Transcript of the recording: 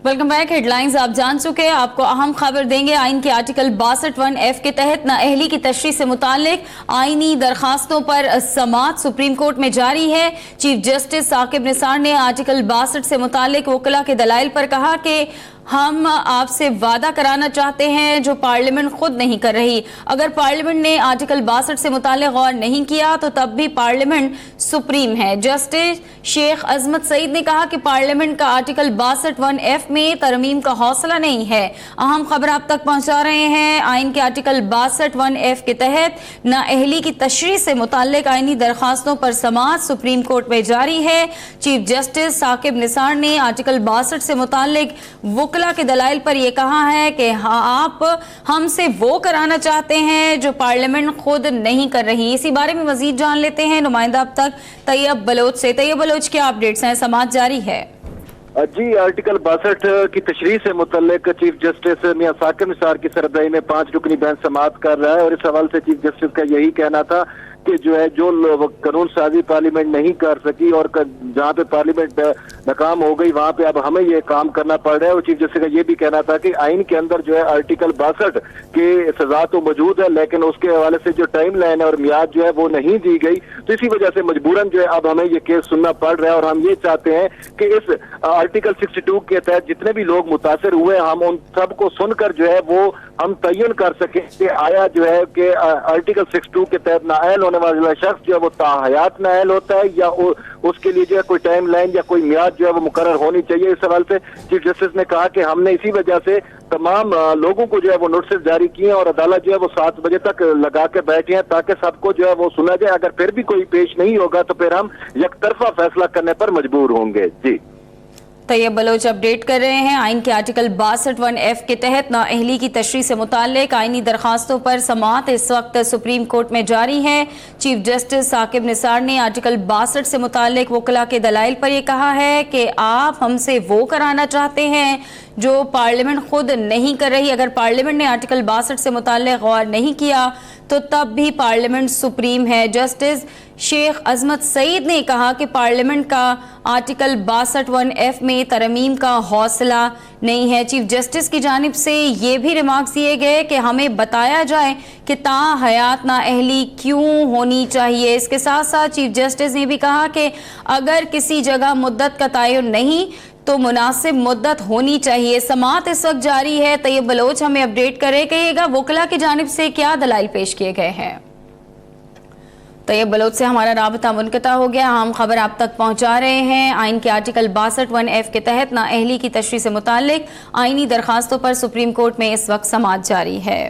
Welcome back. Headlines आप जान चुके हैं। आपको अहम खबर देंगे। आइन के आर्टिकल 62(1)(f) के तहत नाअहली की तशरीह से मुतालिक आइनी दरखास्तों पर समाअत सुप्रीम कोर्ट में जारी है। चीफ जस्टिस साकिब निसार ने आर्टिकल 62 से मुतालिक वकला के दलाइल पर कहा कि हम आपसे वादा कराना चाहते हैं जो पार्लियामेंट खुद नहीं कर रही। अगर पार्लियामेंट ने आर्टिकल 62 से मुतालिक गौर नहीं किया तो तब भी पार्लियामेंट सुप्रीम है। जस्टिस शेख अजमत सईद ने कहा कि पार्लियामेंट का आर्टिकल 62(1)(f) में तरमीम का हौसला नहीं है। अहम खबर आप तक पहुंचा रहे हैं। आइन के आर्टिकल 62(1)(f) के तहत नाअहली की तशरीह से मुतालिक आइनी दरखास्तों पर समाअत सुप्रीम कोर्ट में जारी है। चीफ जस्टिस साकिब निसार ने आर्टिकल 62 से मुतालिक वकला के दलाइल पर यह कहा है कि आप हमसे वो कराना चाहते हैं जो पार्लियामेंट खुद नहीं कर रही। इसी बारे में मजीद जान लेते हैं नुमाइंदा अब तक तैयब बलोच से। तैयब बलोच, क्या अपडेट्स हैं? समाअत जारी है जी। आर्टिकल 62 की तशरीह से मुतल्लिक चीफ जस्टिस मियां साकिब निसार की सरबराही में 5 रुकनी बेंच समाअत कर रहा है और इस हवाले से चीफ जस्टिस का यही कहना था कि जो कानून साजी पार्लियामेंट नहीं कर सकी और जहाँ पे पार्लियामेंट नाकाम हो गई वहाँ पे अब हमें ये काम करना पड़ रहा है। और चीफ जस्टिस का ये भी कहना था कि आइन के अंदर आर्टिकल 62 की सजा तो मौजूद है लेकिन उसके हवाले से जो टाइम लाइन है और मियाद वो नहीं दी गई, तो इसी वजह से मजबूरन अब हमें ये केस सुनना पड़ रहा है। और हम ये चाहते हैं कि इस आर्टिकल 62 के तहत जितने भी लोग मुतासर हुए हम उन सबको सुनकर वो हम तयन कर सके कि आया कि आर्टिकल 62 के तहत नाअहल होने वाला शख्स वो ताहयात नाअहल होता है या उसके लिए कोई टाइम लाइन या कोई मियाद वो मुकर्रर होनी चाहिए। इस सवाल से चीफ जस्टिस ने कहा कि हमने इसी वजह से तमाम लोगों को वो नोटिस जारी किए और अदालत वो 7 बजे तक लगा के बैठे हैं ताकि सबको वो सुना जाए। अगर फिर भी कोई पेश नहीं होगा तो फिर हम यकतरफा फैसला करने पर मजबूर होंगे। जी, तैयब बलोच अपडेट कर रहे हैं। आइन के आर्टिकल 62(1)(f) के तहत नाअहली की तशरीह से मुतालिक आइनी दरखास्तों पर समाअत इस वक्त सुप्रीम कोर्ट में जारी है। चीफ जस्टिस साकिब निसार ने आर्टिकल 62 से मुतालिक वकला के दलाइल पर यह कहा है कि आप हमसे वो कराना चाहते हैं जो पार्लियामेंट खुद नहीं कर रही। अगर पार्लियामेंट ने आर्टिकल 62 से मुतालिक गौर नहीं किया तो तब भी पार्लियामेंट सुप्रीम है। जस्टिस शेख अजमत सईद ने कहा कि पार्लियामेंट का आर्टिकल 62(1)(f) में तरमीम का हौसला नहीं है। चीफ जस्टिस की जानिब से ये भी रिमार्क्स दिए गए कि हमें बताया जाए कि ताहयात नाअहली क्यों होनी चाहिए। इसके साथ साथ चीफ जस्टिस ने भी कहा कि अगर किसी जगह मुद्दत का तयन नहीं तो मुनासिब मुद्दत होनी चाहिए। समाअत इस वक्त जारी है। तैयब बलोच हमें अपडेट करिएगा वकला की जानिब से क्या दलाइल पेश किए गए हैं। तैयब बलोच से हमारा राबता मुनक़ता हो गया। हम खबर आप तक पहुंचा रहे हैं। आइन के आर्टिकल 62(1)(f) के तहत नाअहली की तशरीह से मुतालिक आइनी दरखास्तों पर सुप्रीम कोर्ट में इस वक्त समाअत जारी है।